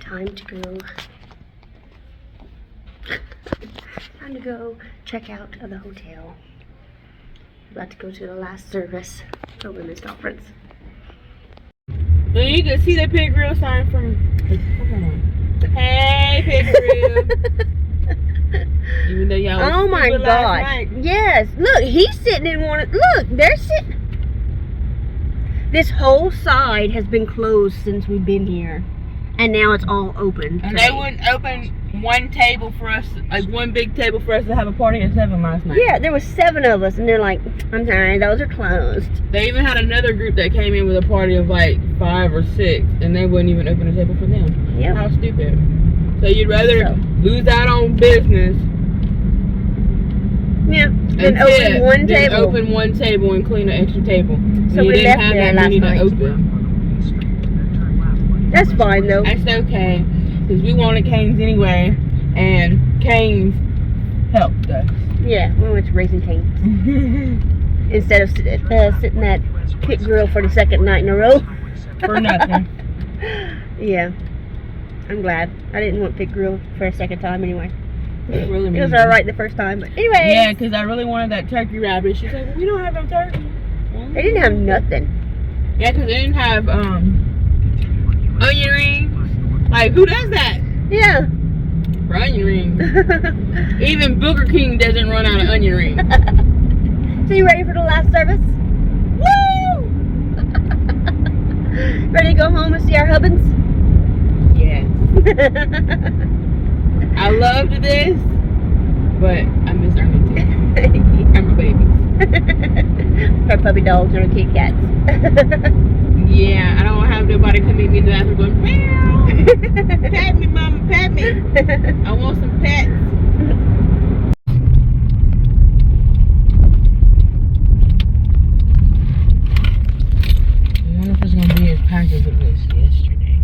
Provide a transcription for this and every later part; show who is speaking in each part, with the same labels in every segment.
Speaker 1: Time to go. Time to go check out of the hotel. About to go to the last service for women's conference.
Speaker 2: Well, you can see the pig grill sign from. Hey, pig grill. Even though y'all was
Speaker 1: Oh my
Speaker 2: last
Speaker 1: gosh!
Speaker 2: night.
Speaker 1: Yes, look, he's sitting in one. Look, they're sitting. This whole side has been closed since we've been here, and now it's all open.
Speaker 2: And they wouldn't open one table for us, like one big table for us to have a party at 7 last night.
Speaker 1: Yeah, there was 7 of us, and they're like, "I'm sorry, those are closed."
Speaker 2: They even had another group that came in with a party of like 5 or 6, and they wouldn't even open a table for them.
Speaker 1: Yep.
Speaker 2: How stupid! So you'd rather lose out on business.
Speaker 1: Yeah, then open one table.
Speaker 2: Open one table and clean an extra table.
Speaker 1: So we left there last night.
Speaker 2: To open.
Speaker 1: That's fine though.
Speaker 2: That's okay, because we wanted Cane's anyway, and Cane's helped us.
Speaker 1: Yeah, we went to Raising Cane's instead of sitting at Pit Grill for the second night in a row.
Speaker 2: For nothing.
Speaker 1: Yeah, I'm glad. I didn't want Pit Grill for a second time anyway.
Speaker 2: Really
Speaker 1: it was alright the first time, but anyway.
Speaker 2: Yeah, because I really wanted that turkey wrap. She's like, we don't have no turkey.
Speaker 1: They didn't have nothing.
Speaker 2: Yeah, because they didn't have onion rings. Like, who does that?
Speaker 1: Yeah.
Speaker 2: For onion rings. Even Booker King doesn't run out of onion rings.
Speaker 1: So you ready for the last service? Woo! Ready to go home and see our hubbins?
Speaker 2: Yes. I loved this, but I miss Ernie too. And my babies.
Speaker 1: Our puppy dogs and our kitty cats.
Speaker 2: Yeah, I don't have nobody come meet me in the bathroom going, meow. Pat me, mama, pat me. I want some pets. I wonder if it's going to be as packed as it was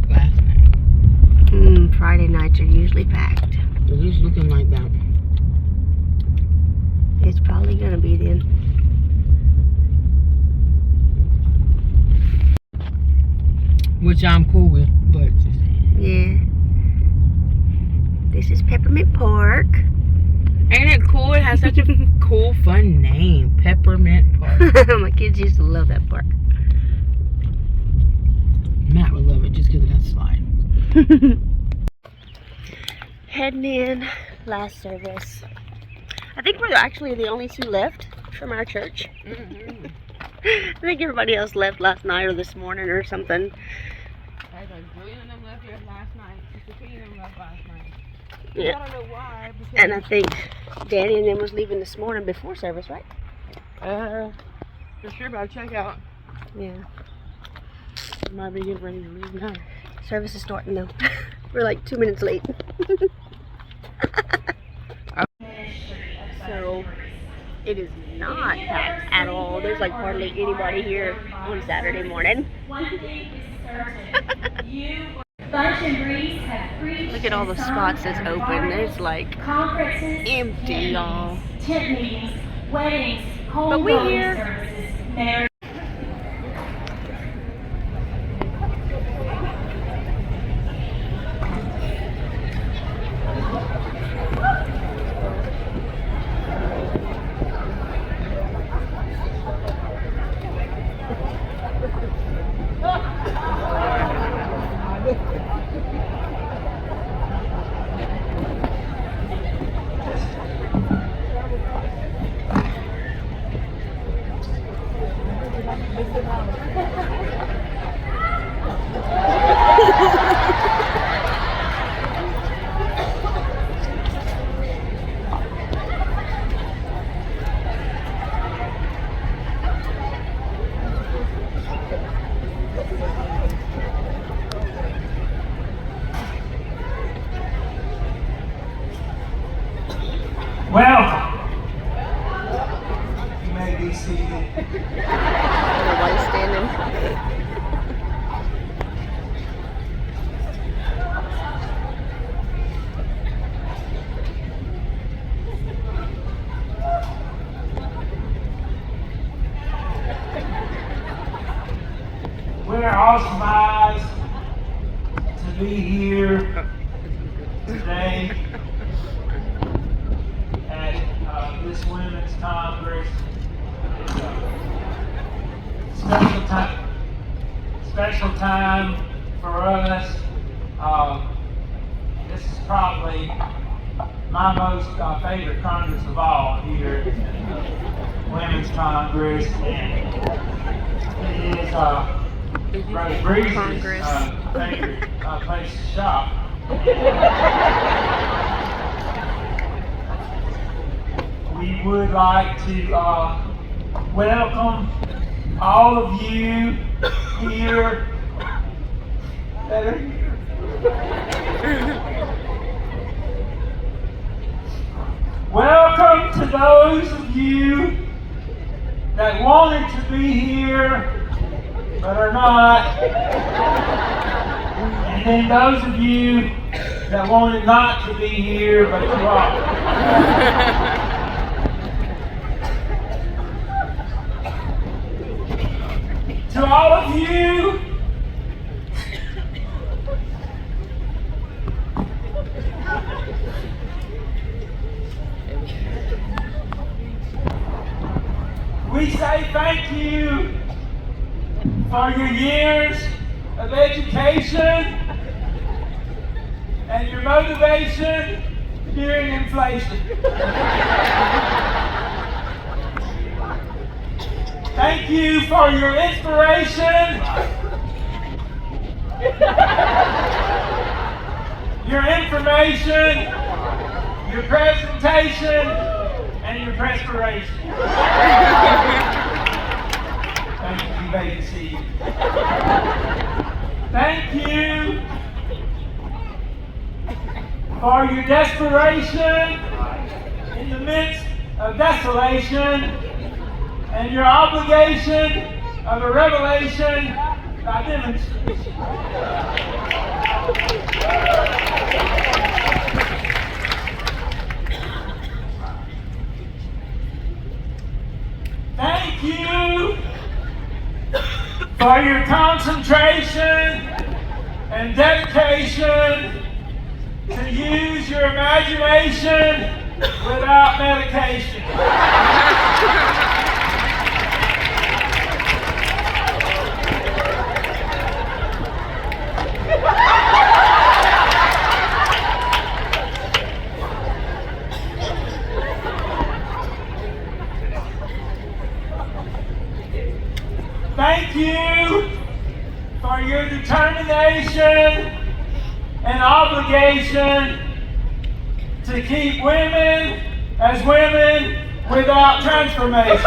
Speaker 2: last night.
Speaker 1: Friday nights are usually packed.
Speaker 2: It's just looking like that.
Speaker 1: It's probably going to be then.
Speaker 2: Which I'm cool with, but just...
Speaker 1: Yeah. This is Peppermint Park.
Speaker 2: Ain't it cool? It has such a cool, fun name. Peppermint Park.
Speaker 1: My kids used to love that park.
Speaker 2: Matt would love it just because of that slide.
Speaker 1: Heading in, last service. I think we're actually the only 2 left from our church.
Speaker 2: Mm-hmm.
Speaker 1: I think everybody else left last night or this morning or something.
Speaker 2: There's a billion of them left here last night. Just a billion of them left last night.
Speaker 1: Yeah.
Speaker 2: I don't know why.
Speaker 1: And I think Danny and them was leaving this morning before service, right?
Speaker 2: For sure about checkout.
Speaker 1: Yeah.
Speaker 2: Might be getting ready to leave now.
Speaker 1: Service is starting though. We're like 2 minutes late. So it is not packed at all. There's like hardly anybody here on Saturday morning. Look at all the spots that's open. There's like empty, y'all. But we here.
Speaker 3: Welcome. You may be seated.
Speaker 1: Everybody's standing.
Speaker 3: We're all surprised to be here today at this Women's Congress. It's a special time for us. This is probably my most favorite Congress of all here in the Women's Congress. And it is Brother Breeze's favorite place to shop. We would like to welcome all of you here that are here. Welcome to those of you that wanted to be here but are not. And then those of you that wanted not to be here but you are. To all of you we say thank you for your years of education and your motivation during inflation. Thank you for your inspiration, your information, your presentation, and your perspiration. Thank you, baby C. Thank you for your desperation in the midst of desolation and your obligation of a revelation by demonstration. Thank you for your concentration and dedication to use your imagination without medication. Thank you for your determination and obligation to keep women as women without transformation.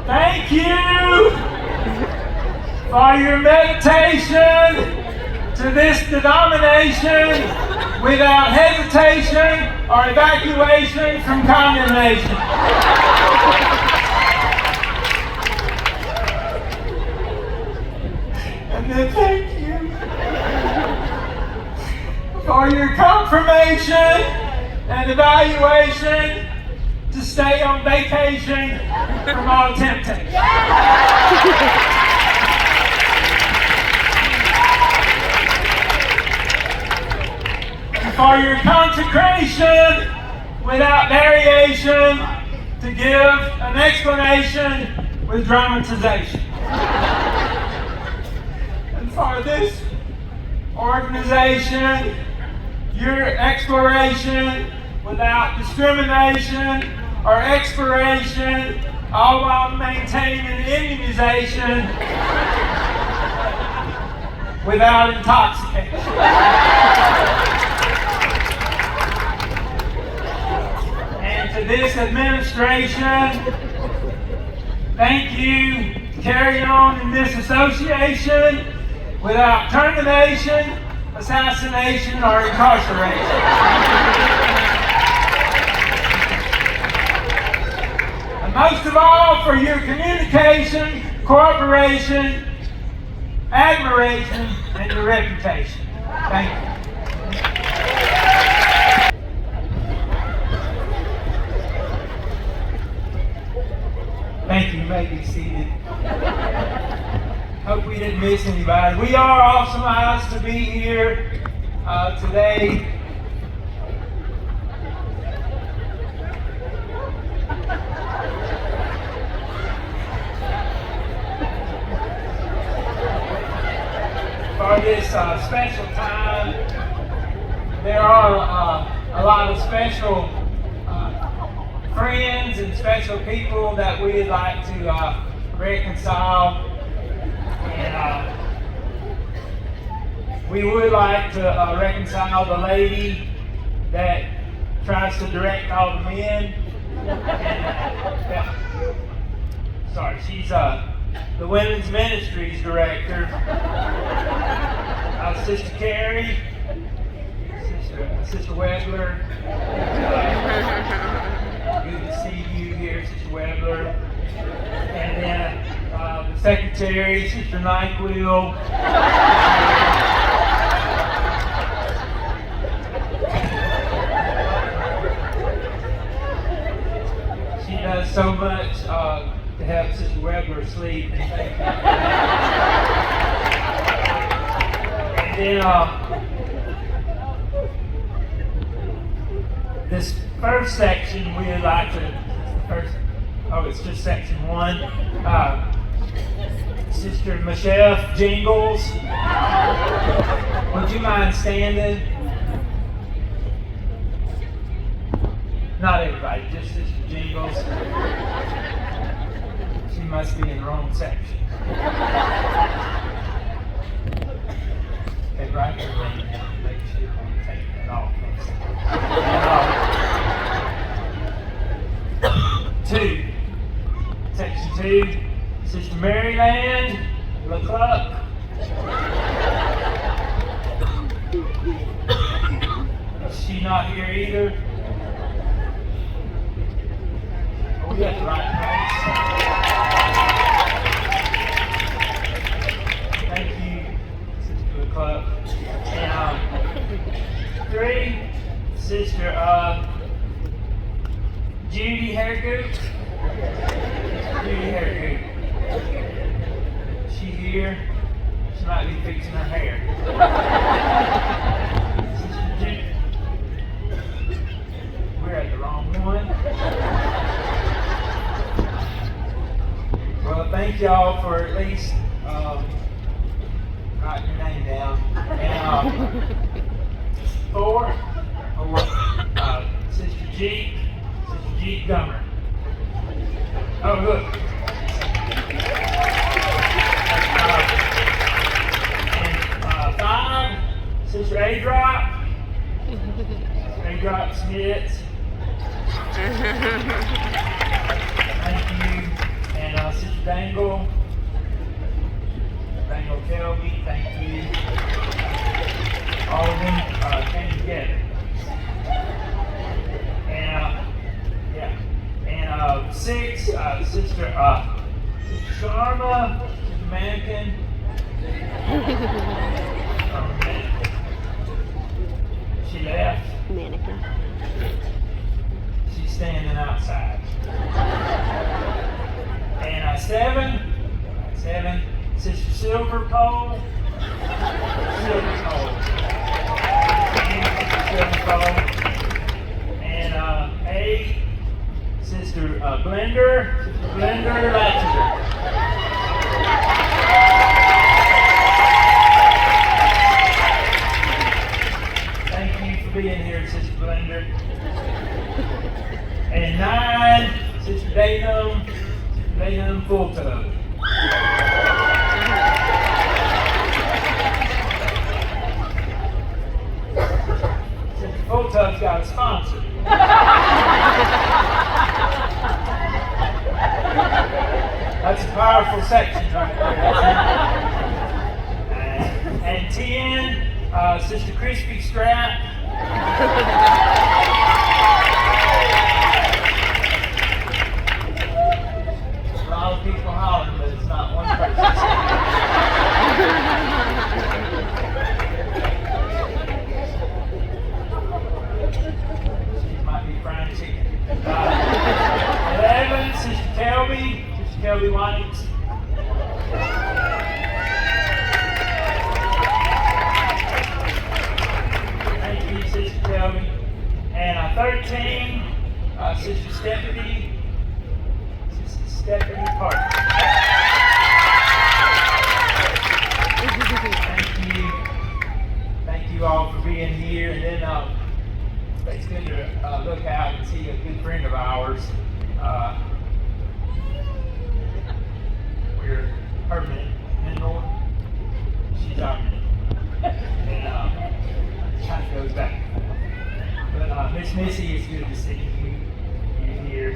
Speaker 3: Thank you for your meditation to this denomination without hesitation or evacuation from condemnation. And then thank you for your confirmation and evaluation to stay on vacation from all temptation. For your consecration without variation to give an explanation with dramatization. And for this organization, your exploration without discrimination or expiration, all while maintaining immunization without intoxication. And to this administration, thank you to carry on in this association without termination assassination, or incarceration. And most of all, for your communication, cooperation, admiration, and your reputation. Thank you. Thank you. You may be seated. Hope we didn't miss anybody. We are awesome to be here today. For this special time, there are a lot of special friends and special people that we'd like to reconcile. And we would like to reconcile the lady that tries to direct all the men. And, sorry, she's the Women's Ministries Director. Sister Carrie, Sister Webler. Good to see you here, Sister Webler. And then the Secretary, Sister Nyquil. She does so much to help Sister Webler sleep. And then this first section we would like to it's just section 1. Sister Michelle Jingles, would you mind standing? Not everybody, just Sister Jingles. She must be in the wrong section. Okay, right here, make sure you take that off. 2. Section 2, Sister Maryland LeCluck. She's not here either. Oh, we got the right place. Thank you, Sister LeCluck. And 3, Sister Judy Hairgoot. Judy Hairgoot. She here? She might be fixing her hair. Sister Judy. We're at the wrong one. Well, thank y'all for at least writing your name down. And 4, Sister Jeep. Jeep Gummer. Oh, look. And 5, Sister A-Drop. Sister A-Drop Smith. Thank you. And Sister Dangle. Dangle Kelby, thank you. All of them came together. And 6, Sister Sharma, Sister Mannequin. She left.
Speaker 1: Mannequin.
Speaker 3: She's standing outside. And 7, Sister Silver Pole. Silver Pole. And 8, Sister Blender Lattiser. Thank you for being here, Sister Blender. And 9, Sister Daynum Full Tub. Sister Full Tub's got a sponsor. That's a powerful section right there. And 10, Sister Crispy Strap. A lot of people hollering, but it's not one person. She might be frying chicken. 11, Sister Kelby White. Thank you, Sister Kelby. And 13, Sister Stephanie Parker. Thank you all for being here. And then it's good to look out and see a good friend of ours. We're her mentor. She's our mentor. And kind of goes back. But Miss Missy, it's good to see you here.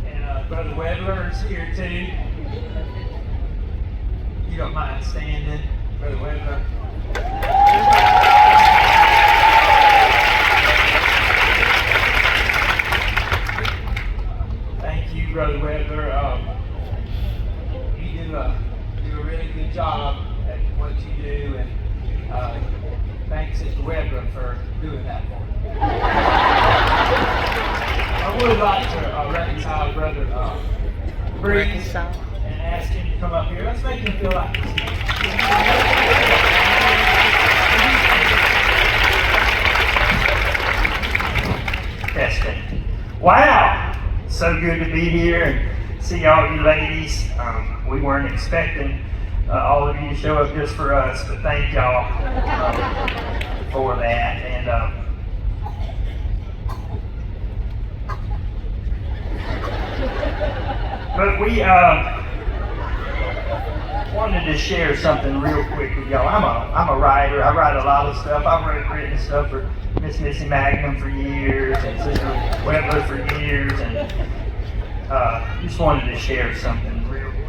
Speaker 3: And Brother Wedler is here too. You don't mind standing, Brother Wedler. Thank you, Brother Wedler. You do a really good job at what you do, and thanks, Sister Wedler, for doing that for me. I would like to reconcile Brother Breeze and ask him to come up here. Let's make him feel like he's here. Testing. Wow, so good to be here and see all you ladies. We weren't expecting all of you to show up just for us, but thank y'all for that. And but we wanted to share something real quick with y'all. I'm a writer. I write a lot of stuff. I've written stuff for Miss Missy Magnum for years and Sister Wedler for years, and just wanted to share something real quick.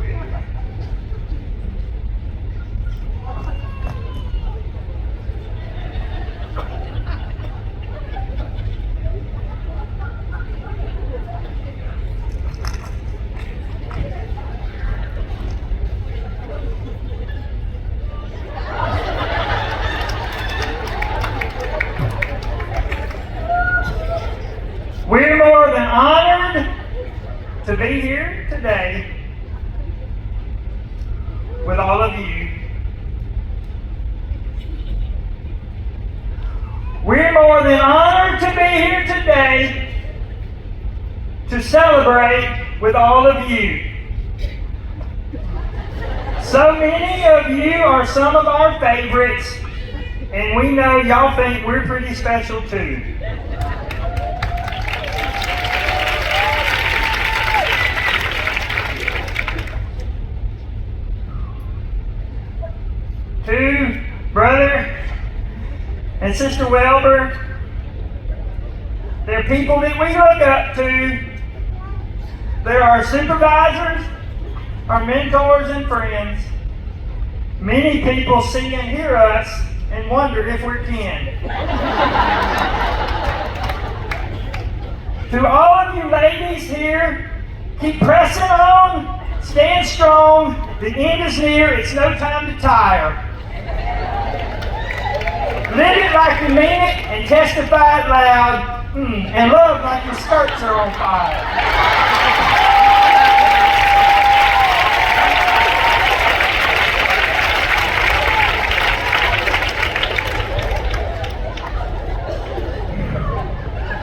Speaker 3: We're more than honored to be here today with all of you. We're more than honored to be here today to celebrate with all of you. So many of you are some of our favorites, and we know y'all think we're pretty special too. To Brother and Sister Welber, they're people that we look up to. They're our supervisors, our mentors and friends. Many people see and hear us and wonder if we're kin. To all of you ladies here, keep pressing on, stand strong. The end is near, it's no time to tire. Live it like you mean it and testify it loud. And love like your skirts are on fire.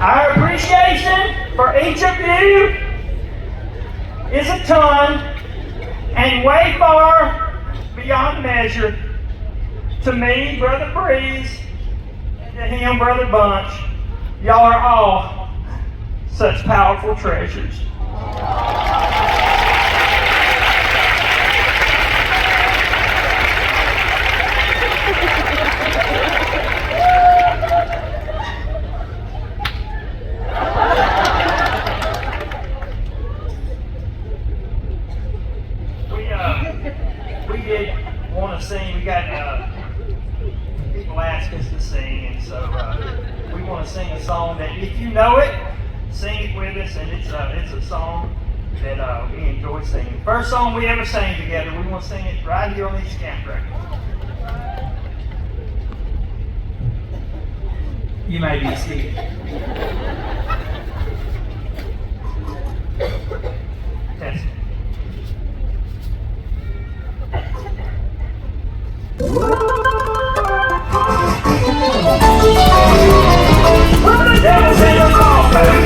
Speaker 3: Our appreciation for each of you is a ton and way far beyond measure. To me, Brother Breeze, and to him, Brother Bunch, y'all are all such powerful treasures. We did want to sing. We got people people ask us to sing, and so we want to sing a song that if you know it, sing it with us, and it's a song that we enjoy singing. First song we ever sang together, we want to sing it right here on these camp records. You may be seated. Test. Devil's in the ball, baby.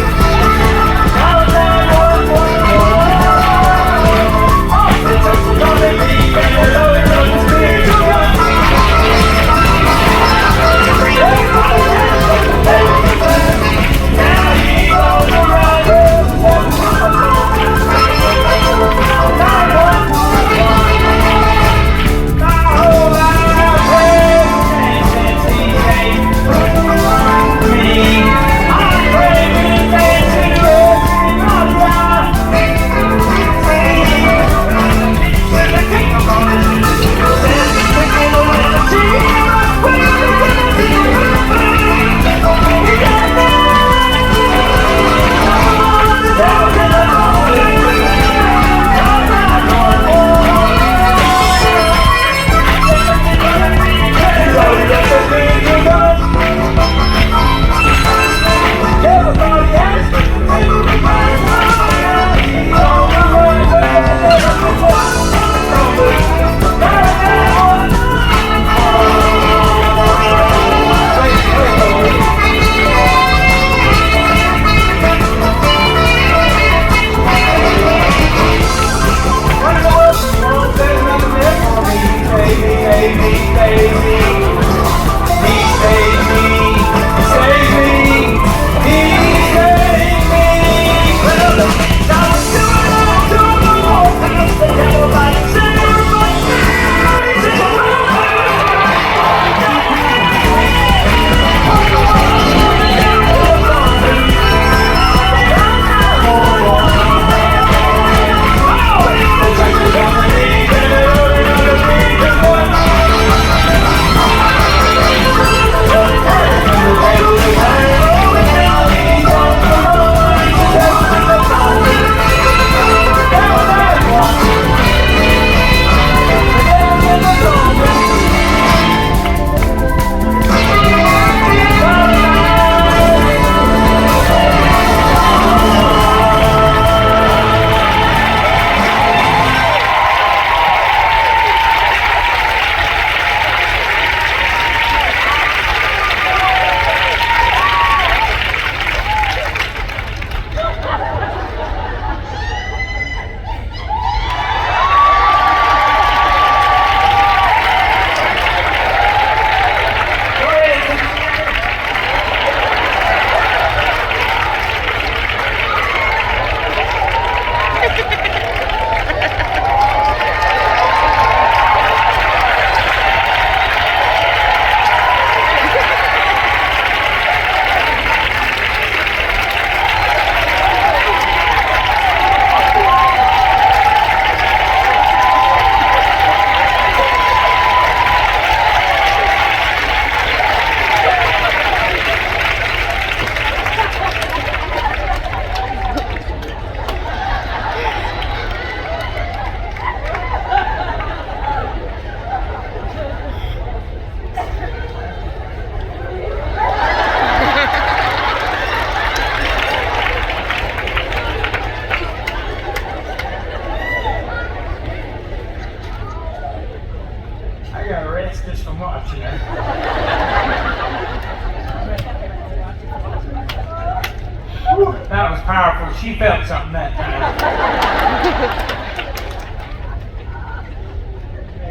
Speaker 3: That was powerful. She felt something that time.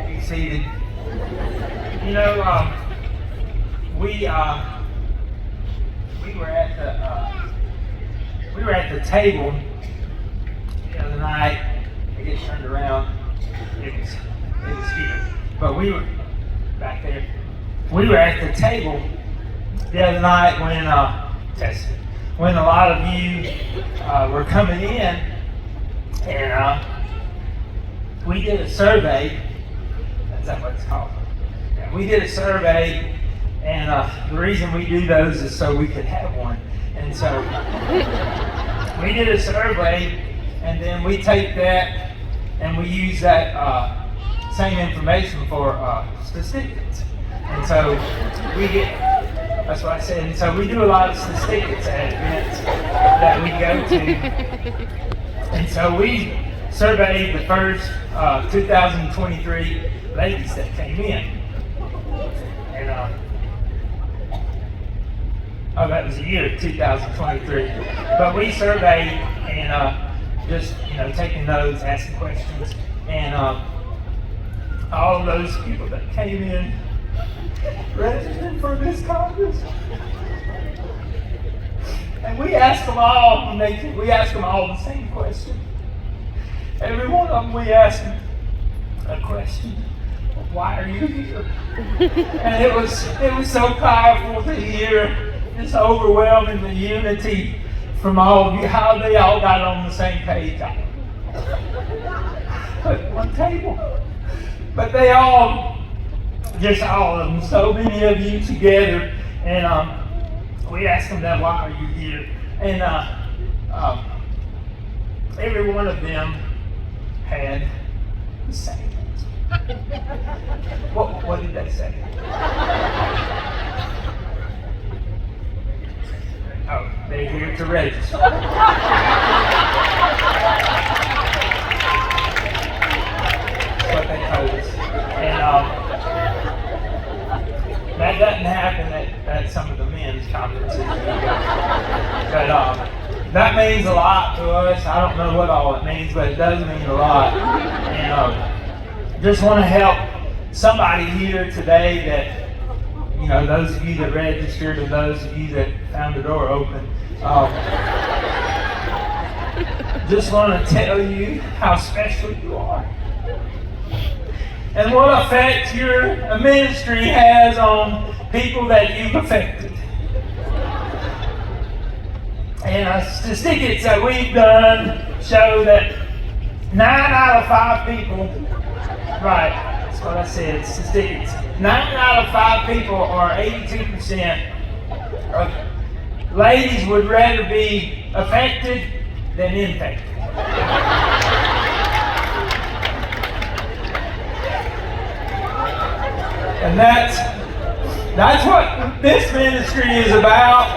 Speaker 3: Be seated. You know, we were at the table the other night. I get turned around. It was here, but we were back there. We were at the table the other night when a lot of you were coming in, and we did a survey. Is that what it's called? Yeah, we did a survey And the reason we do those is so we could have one. And so we did a survey, and then we take that and we use that same information for statistics. And so we get, that's what I said, and so we do a lot of statistics at events that we go to. And so we surveyed the first 2023 ladies that came in. And that was the year 2023. But we surveyed and just taking notes, asking questions, and all of those people that came in registered for this Congress. And we asked them all, we asked them all the same question. Every one of them, we asked them a question: why are you here? And it was so powerful to hear this overwhelming the unity from all of you, how they all got on the same page at one table. But they all, just all of them, so many of you together, and we asked them that, why are you here? And every one of them had the same answer. What did they say? Oh, they're here to register. That's what they told us. And that doesn't happen at some of the men's conferences. But that means a lot to us. I don't know what all it means, but it does mean a lot. And just want to help somebody here today that, those of you that registered and those of you that found the door open. Just want to tell you how special you are. And what effect your ministry has on people that you've affected. And statistics that we've done show that 9 out of 5 people, right, that's what I said, statistics. 9 out of 5 people, or 82%, of ladies would rather be affected than infected. And that's what this ministry is about,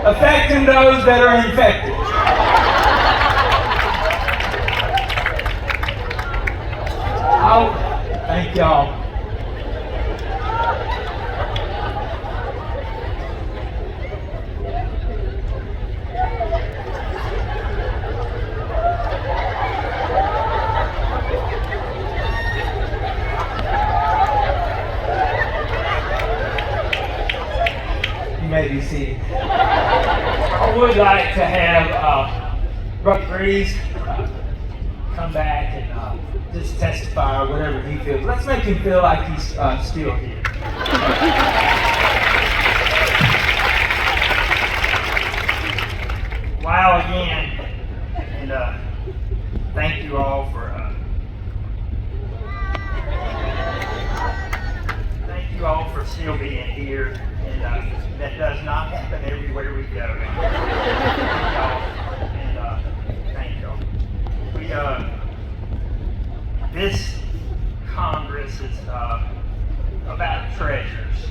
Speaker 3: affecting those that are infected. Thank y'all. May be seated. I would like to have Brother Breeze come back and just testify or whatever he feels. Let's make him feel like he's still here. Wow again, and thank you all for still being here. And that does not happen everywhere we go. Thank y'all. We this Congress is about treasures.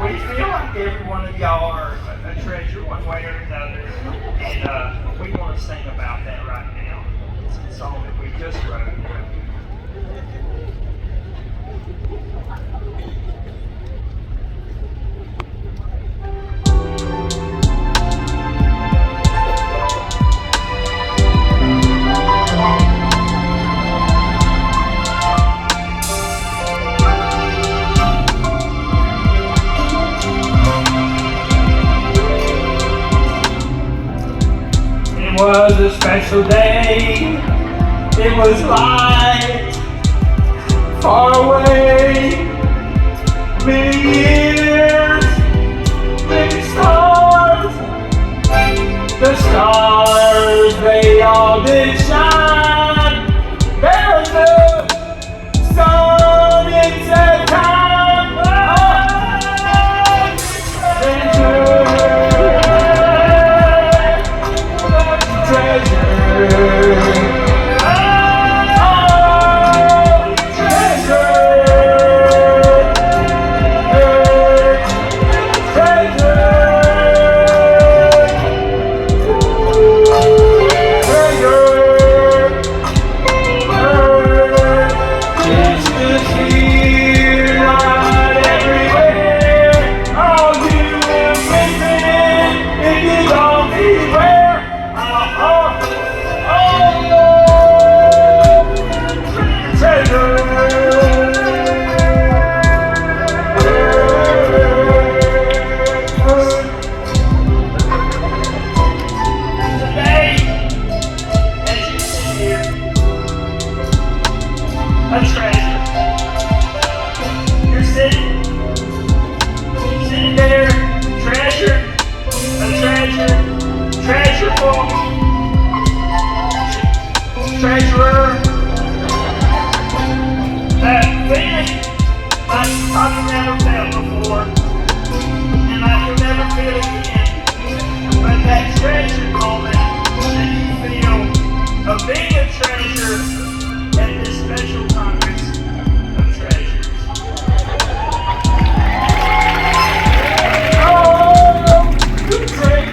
Speaker 3: We feel like every one of y'all are a treasure one way or another, and we want to sing about that right now. It's a song that we just wrote. It was a special day. It was light, far away. Many years, many stars. The stars, they all did shine. There was the sun inside. Today, as you sit here, a treasure. You're sitting there, treasure, a treasure, treasureful, treasurer. That feeling like I've never felt before, and like you'll never feel again. But that treasure moment that you feel of being a treasure at this special Congress of Treasures. Oh, treasure!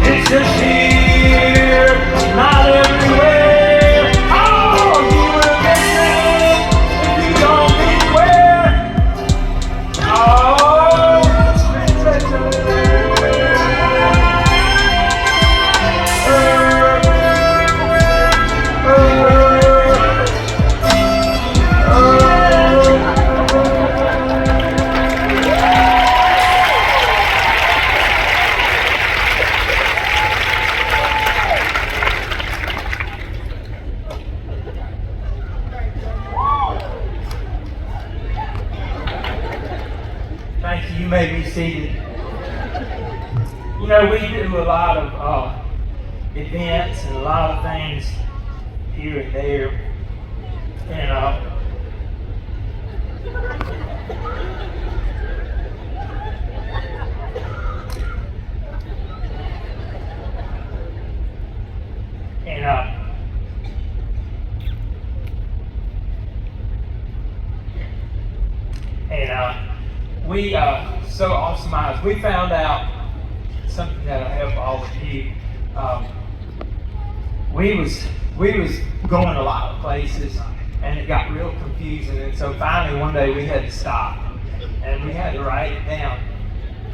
Speaker 3: It's just here, not everywhere. Oh, you will miss it if you don't beware. Oh, thank you. You may be seated. You know, we do a lot of events and a lot of things here and there. And we so awesome. We found out something that'll help all of you. We was going a lot of places, and it got real confusing. And so finally one day we had to stop, and we had to write it down,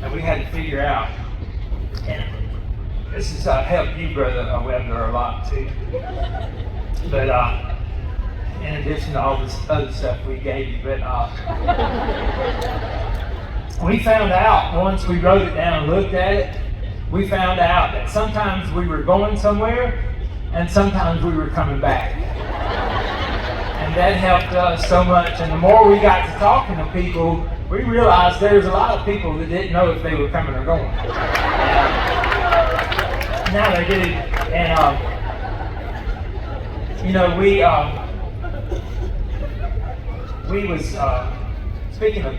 Speaker 3: and we had to figure out. And this has helped you, Brother Webner, a lot too. But in addition to all this other stuff we gave you, but we found out once we wrote it down and looked at it, we found out that sometimes we were going somewhere and sometimes we were coming back. And that helped us so much. And the more we got to talking to people, we realized there's a lot of people that didn't know if they were coming or going. Now they do. And you know, we was speaking of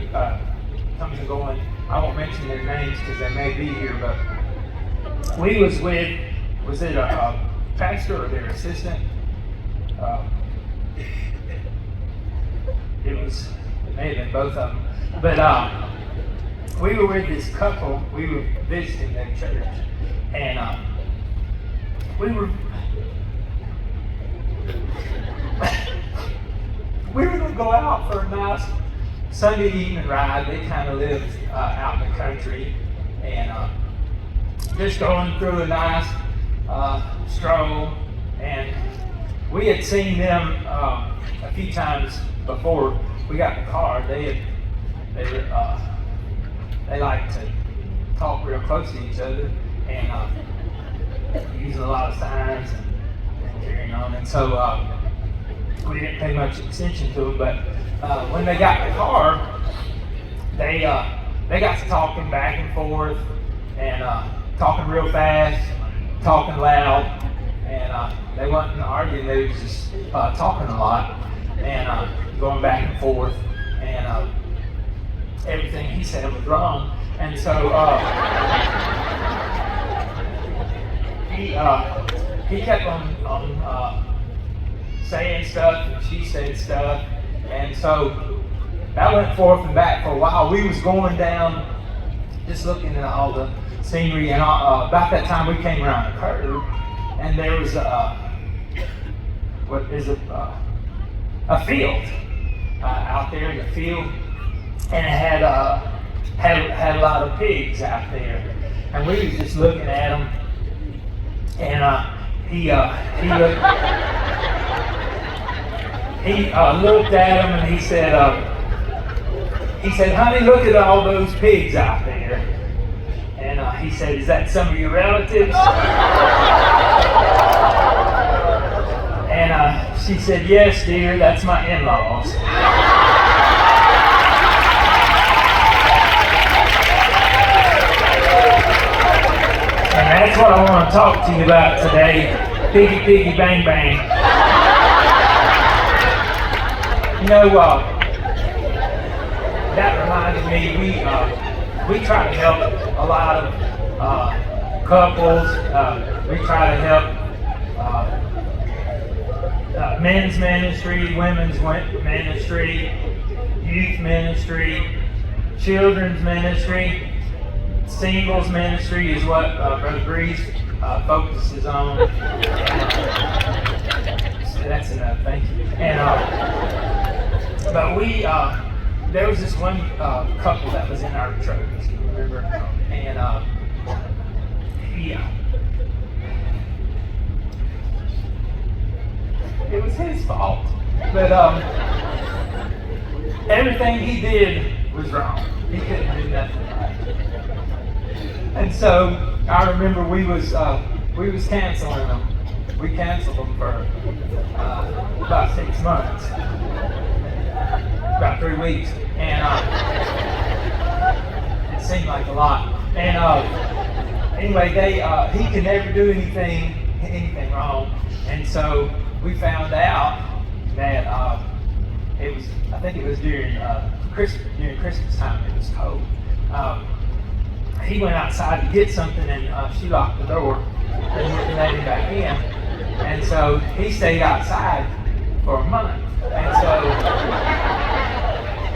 Speaker 3: coming and going. I won't mention their names because they may be here, but we was it a pastor or their assistant? It may have been both of them. But we were with this couple. We were visiting their church, and we were going to go out for a nice Sunday evening ride. They kind of lived out in the country, and just going through a nice stroll. And we had seen them a few times before we got in the car. They like to talk real close to each other, and using a lot of signs and carrying on. And so we didn't pay much attention to them, but when they got in the car, they got to talking back and forth, and talking real fast, talking loud, and they wasn't arguing. They was just talking a lot and going back and forth, and everything he said was wrong. And so he kept on saying stuff, and she said stuff, and so that went forth and back for a while. We was going down, just looking at all the scenery, and about that time we came around a curve, and there was a field out there in the field, and it had a lot of pigs out there, and we was just looking at them, and he looked at them, and he said, "Honey, look at all those pigs out there." And he said, "Is that some of your relatives?" And she said, "Yes, dear, that's my in-laws." And that's what I want to talk to you about today. Piggy, piggy, bang, bang. You know, that reminded me, we try to help a lot of couples. We try to help men's ministry, women's ministry, youth ministry, children's ministry. Singles ministry is what Brother Breeze focuses on. So that's enough, thank you. And but there was this one couple that was in our church, you remember? And it was his fault, but everything he did was wrong. He couldn't do nothing right. And so I remember we was canceling them. We canceled them for about 6 months, about 3 weeks, and it seemed like a lot. And anyway, he could never do anything wrong, and so we found out that I think it was during Christmas time. It was cold. He went outside to get something, and she locked the door and wouldn't let him back in. And so he stayed outside for a month, and so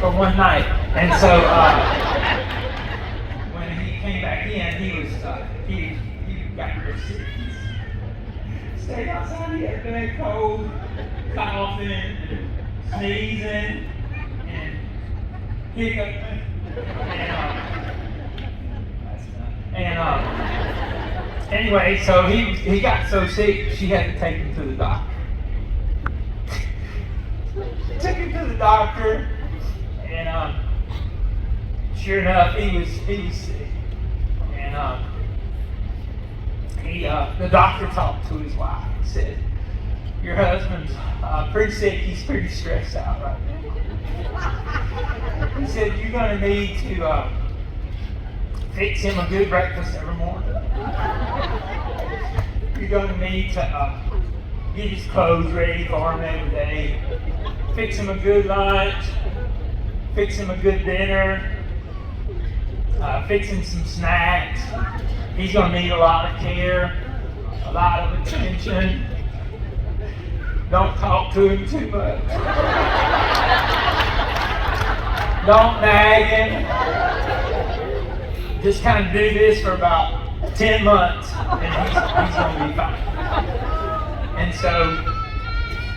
Speaker 3: for one night. And so when he came back in, he got real sick. Stayed outside. He had been cold, coughing, sneezing, and hiccuping, and anyway, so he got so sick, she had to take him to the doctor. Took him to the doctor, and sure enough, he was sick. And the doctor talked to his wife and said, "Your husband's pretty sick. He's pretty stressed out right now." He said, "You're going to need to fix him a good breakfast every morning. You're going to need to get his clothes ready for him every day. Fix him a good lunch. Fix him a good dinner. Fix him some snacks. He's going to need a lot of care, a lot of attention. Don't talk to him too much. Don't nag him. Just kind of do this for about 10 months, and he's going to be fine." And so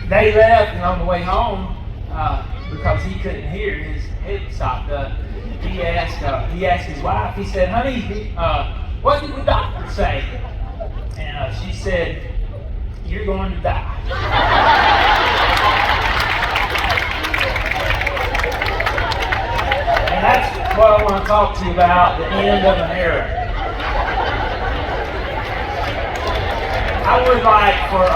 Speaker 3: they left, and on the way home, because he couldn't hear, his head stopped up. He asked his wife. He said, "Honey, what did the doctor say?" And she said, "You're going to die." And that's what I want to talk to you about, the end of an era. I would like for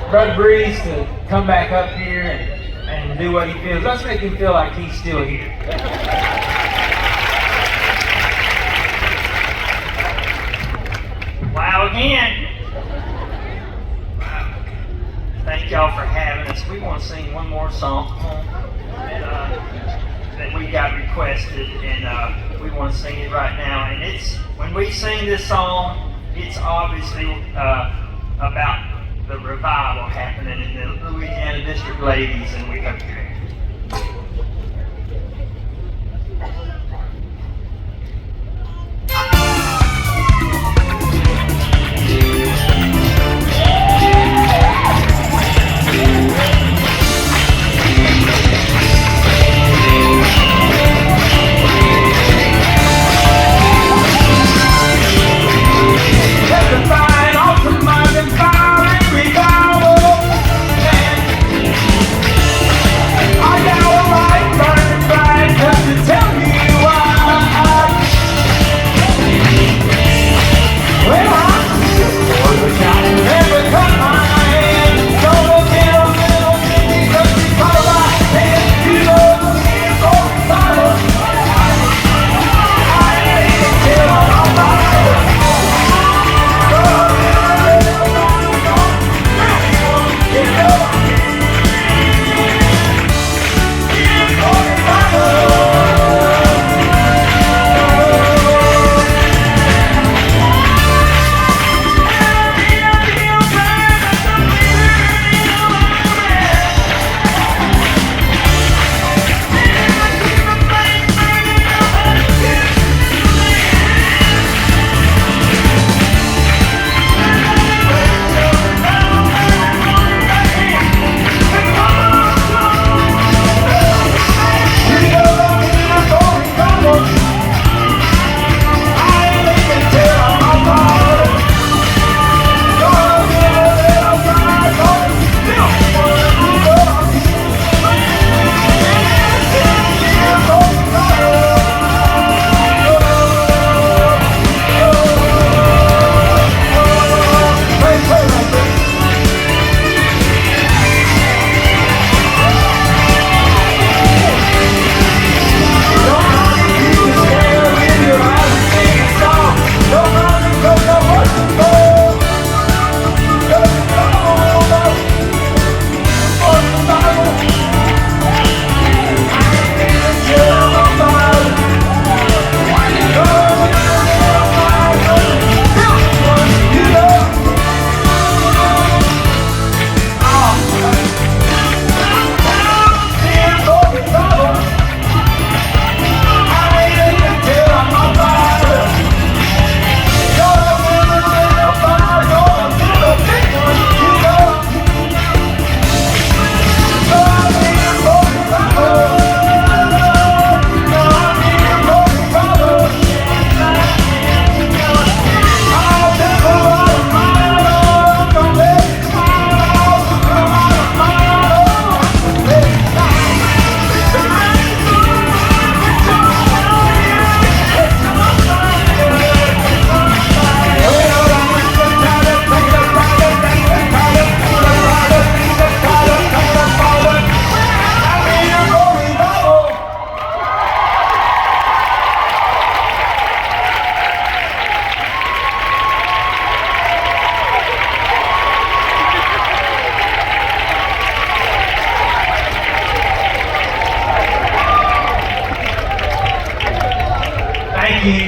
Speaker 3: Brother Breeze to come back up here and do what he feels. Let's make him feel like he's still here. Wow, again. Wow. Thank y'all for having us. We want to sing one more song that we got requested, and we want to sing it right now. And it's when we sing this song, it's obviously about the revival happening in the Louisiana District Ladies, and we hope you're interested.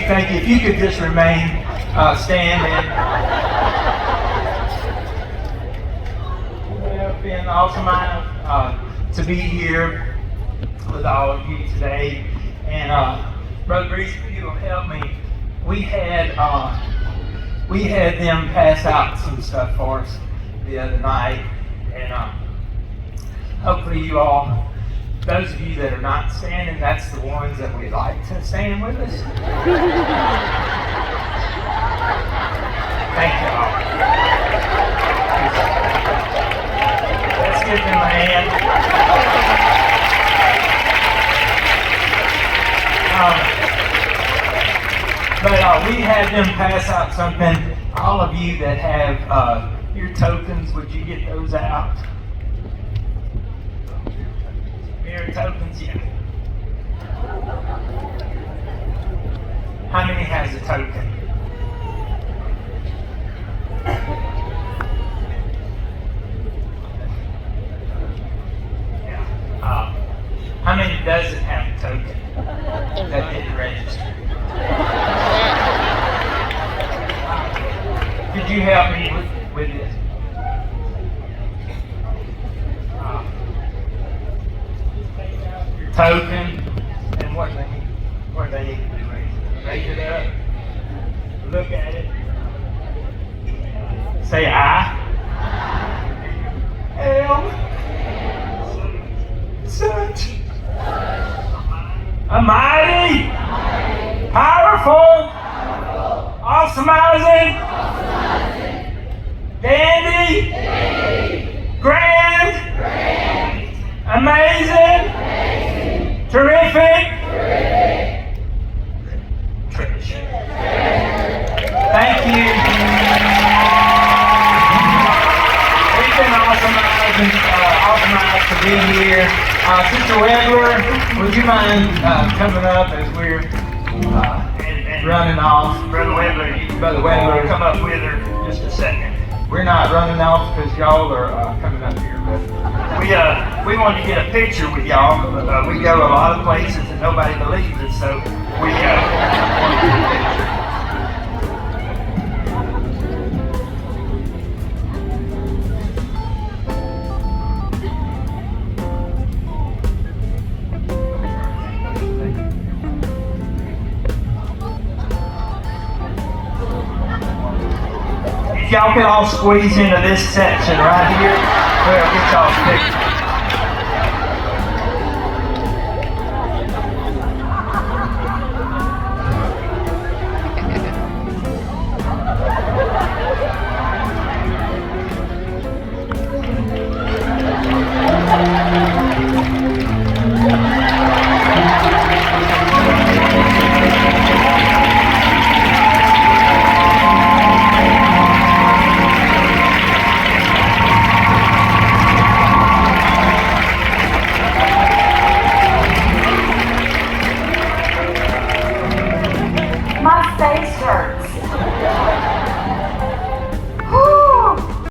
Speaker 3: Thank you. If you could just remain standing. It's been an awesome honor to be here with all of you today. And Brother Reese, if you'll help me, we had them pass out some stuff for us the other night, and hopefully you all. Those of you that are not standing, that's the ones that we like to stand with us. Thank you all. Let's give them a hand. But we had them pass out something. All of you that have your tokens, would you get those out? Mirror tokens, yeah. How many has a token? Yeah. How many doesn't have a token that didn't register? Could you help me with this? token. And what they need to do, raise it up, look at it, say I am such a mighty, powerful, awesomizing, dandy, grand, amazing, terrific, treasure. Thank you. It's been awesomized to be here. Sister Wedler, would you mind coming up as we're running off? Brother Wedler, come up with her just a second. We're not running off because y'all are coming up here, but we wanted to get a picture with y'all. We go a lot of places and nobody believes us, so we wanted to get a picture. Y'all can all squeeze into this section right here. We'll get y'all a picture.